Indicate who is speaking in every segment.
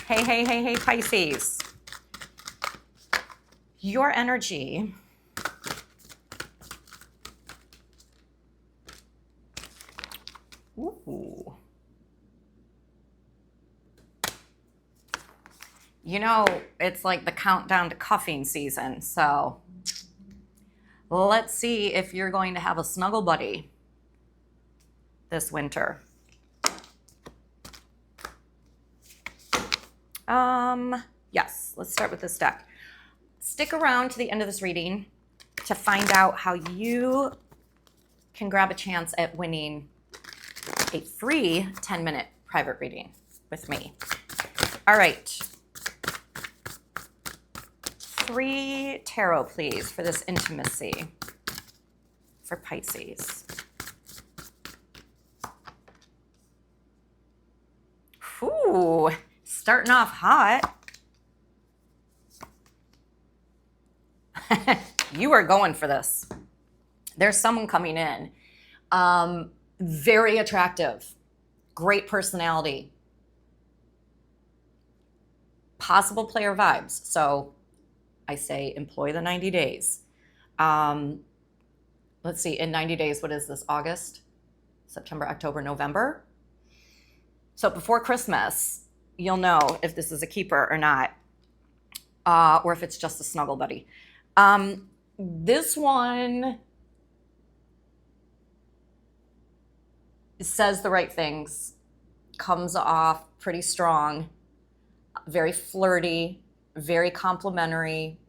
Speaker 1: Hey, hey, hey, hey, Pisces. Your energy ooh. You know, it's like the countdown to cuffing season. So let's see if you're going to have a snuggle buddy this winter. Yes, let's start with this deck. Stick around to the end of this reading to find out how you can grab a chance at winning a free 10-minute private reading with me. All right. 3 tarot, please, for this intimacy for Pisces. Ooh, starting off hot. You are going for this. There's someone coming in. Very attractive, great personality, possible player vibes. So I say employ the 90 days. Let's see, in 90 days, what is this? August, September, October, November. So before Christmas, you'll know if this is a keeper or not, or if it's just a snuggle buddy. This one says the right things, comes off pretty strong, very flirty, very complimentary.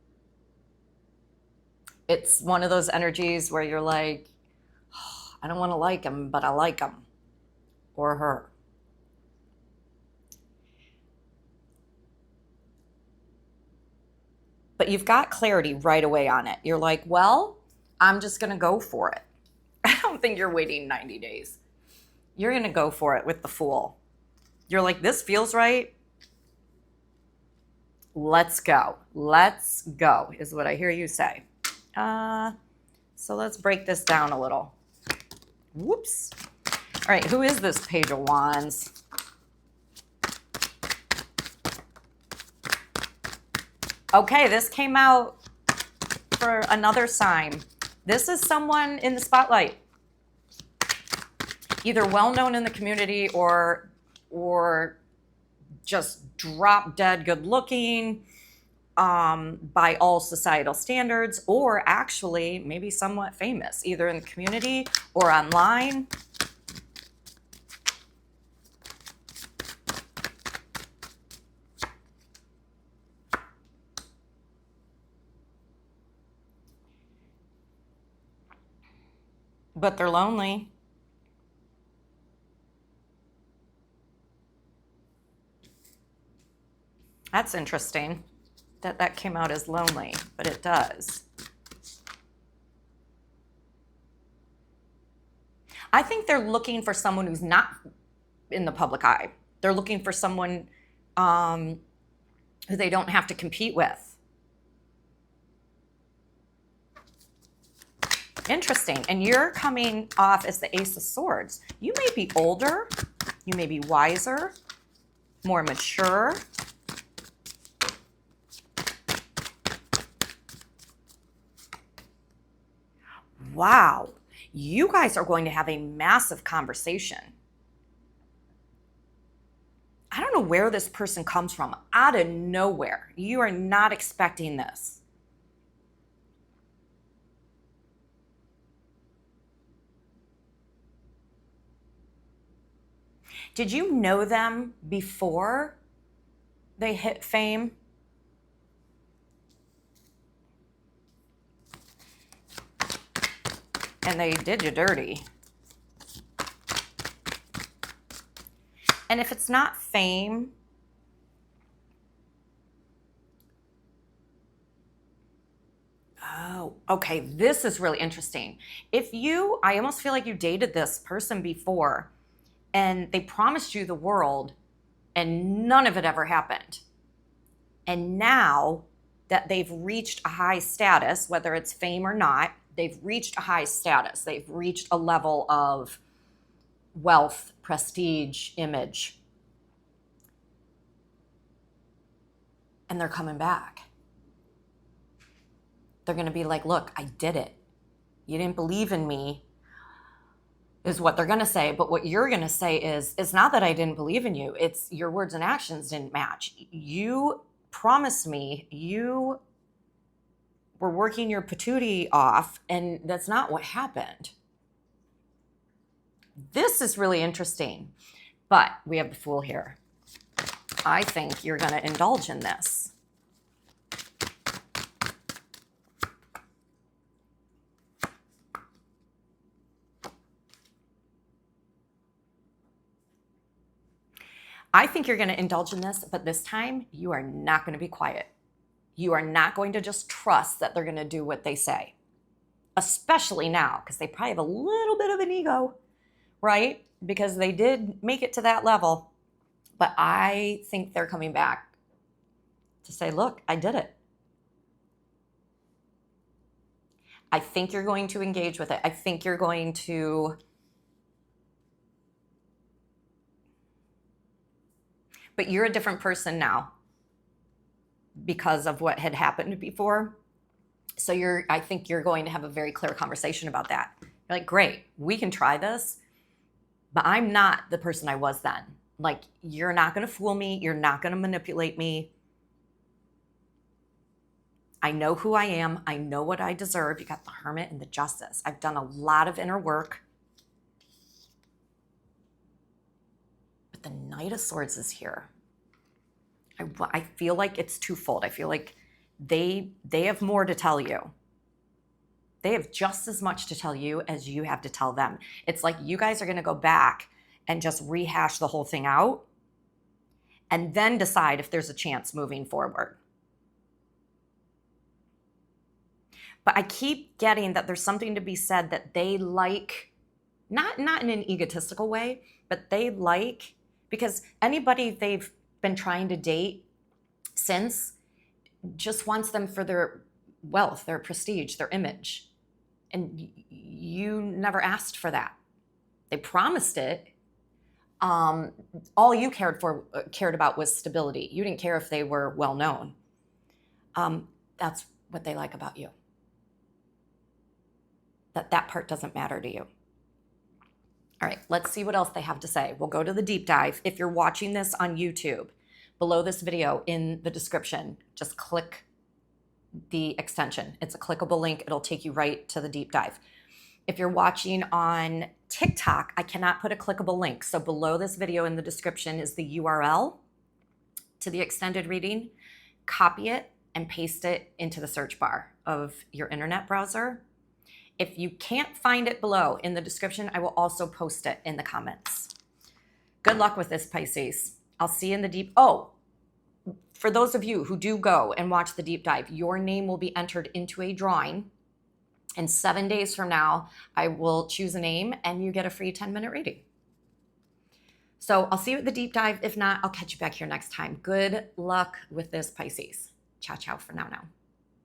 Speaker 1: It's one of those energies where you're like, oh, I don't want to like him, but I like him or her. But you've got clarity right away on it. You're like, well, I'm just going to go for it. I don't think you're waiting 90 days. You're going to go for it with the Fool. You're like, this feels right. Let's go. Let's go is what I hear you say. So let's break this down a little. Whoops. All right, who is this Page of Wands? Okay, this came out for another sign. This is someone in the spotlight, either well-known in the community or just drop dead good looking by all societal standards, or actually maybe somewhat famous, either in the community or online. But they're lonely. That's interesting that that came out as lonely, but it does. I think they're looking for someone who's not in the public eye. They're looking for someone who they don't have to compete with. Interesting. And you're coming off as the Ace of Swords. You may be older. You may be wiser, more mature. Wow. You guys are going to have a massive conversation. I don't know where this person comes from. Out of nowhere. You are not expecting this. Did you know them before they hit fame? And they did you dirty. And if it's not fame, oh, okay, this is really interesting. I almost feel like you dated this person before and they promised you the world and none of it ever happened. And now that they've reached a high status, whether it's fame or not, they've reached a high status. They've reached a level of wealth, prestige, image. and they're coming back. They're going to be like, look, I did it. You didn't believe in me, is what they're going to say. But what you're going to say is, it's not that I didn't believe in you. It's your words and actions didn't match. You promised me, you were working your patootie off, and that's not what happened. This is really interesting. But we have the Fool here. I think you're going to indulge in this. I think you're going to indulge in this, but this time you are not going to be quiet. You are not going to just trust that they're going to do what they say, especially now, because they probably have a little bit of an ego, right? Because they did make it to that level. But I think they're coming back to say, look, I did it. I think you're going to engage with it. I think you're going to but you're a different person now because of what had happened before. So I think you're going to have a very clear conversation about that. You're like, great, we can try this, but I'm not the person I was then. Like, you're not going to fool me. You're not going to manipulate me. I know who I am. I know what I deserve. You got the Hermit and the Justice. I've done a lot of inner work. But the Knight of Swords is here. I feel like it's twofold. I feel like they have more to tell you. They have just as much to tell you as you have to tell them. It's like you guys are going to go back and just rehash the whole thing out and then decide if there's a chance moving forward. But I keep getting that there's something to be said that they like, not in an egotistical way, but they like, because anybody they've been trying to date since just wants them for their wealth, their prestige, their image. And you never asked for that. They promised it. All you cared about was stability. You didn't care if they were well known. That's what they like about you. That part doesn't matter to you. All right, let's see what else they have to say. We'll go to the deep dive. If you're watching this on YouTube, below this video in the description, just click the extension. It's a clickable link. It'll take you right to the deep dive. If you're watching on TikTok, I cannot put a clickable link. So below this video in the description is the URL to the extended reading. Copy it and paste it into the search bar of your internet browser. If you can't find it below in the description, I will also post it in the comments. Good luck with this, Pisces. I'll see you in the deep. Oh, for those of you who do go and watch the deep dive, your name will be entered into a drawing. And 7 days from now, I will choose a name and you get a free 10-minute reading. So I'll see you at the deep dive. If not, I'll catch you back here next time. Good luck with this, Pisces. Ciao, ciao for now.